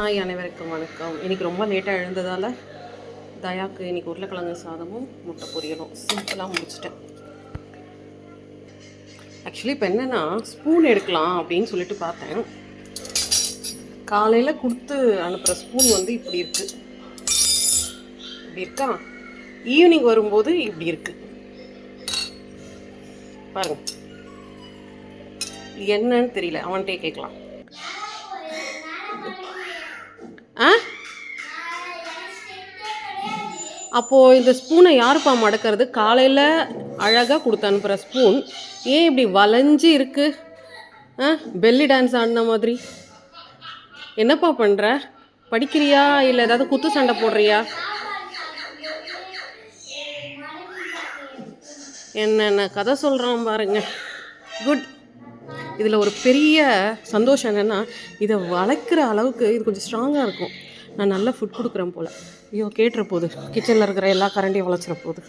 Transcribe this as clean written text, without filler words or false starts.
அனைவருக்கும் வணக்கம். இன்றைக்கி ரொம்ப லேட்டாக எழுந்ததால் தயாக்கு இன்றைக்கி உருளைக்கிழங்கு சாதமும் முட்டை பொரியலும் சிம்பிளாக முடிச்சிட்டேன். ஆக்சுவலி இப்போ என்னென்னா ஸ்பூன் எடுக்கலாம் அப்படின்னு சொல்லிட்டு பார்த்தேன். காலையில் கொடுத்து அனுப்புகிற ஸ்பூன் வந்து இப்படி இருக்குது, இப்படி இருக்கா. ஈவினிங் வரும்போது இப்படி இருக்குது பாருங்க. என்னன்னு தெரியல, அவன்கிட்டே கேட்கலாம். அப்போது இந்த ஸ்பூனை யாருப்பா மடக்கிறது? காலையில் அழகாக கொடுத்து அனுப்புகிற ஸ்பூன் ஏன் இப்படி வளைஞ்சி இருக்குது? பெல்லி டான்ஸ் ஆடின மாதிரி. என்னப்பா பண்ணுற? படிக்கிறியா இல்லை ஏதாவது குத்து சண்டை போடுறியா? என்னென்ன கதை சொல்கிறான் பாருங்க. குட். இதில் ஒரு பெரிய சந்தோஷம் என்னென்னா, இதை வளைக்கிற அளவுக்கு இது கொஞ்சம் ஸ்ட்ராங்காக இருக்கும். நான் நல்லா ஃபுட் கொடுக்குறேன் போல். ஐயோ கேட்டுற போகுது, கிச்சனில் இருக்கிற எல்லா கரண்டியும் வளைச்சிட போகுது.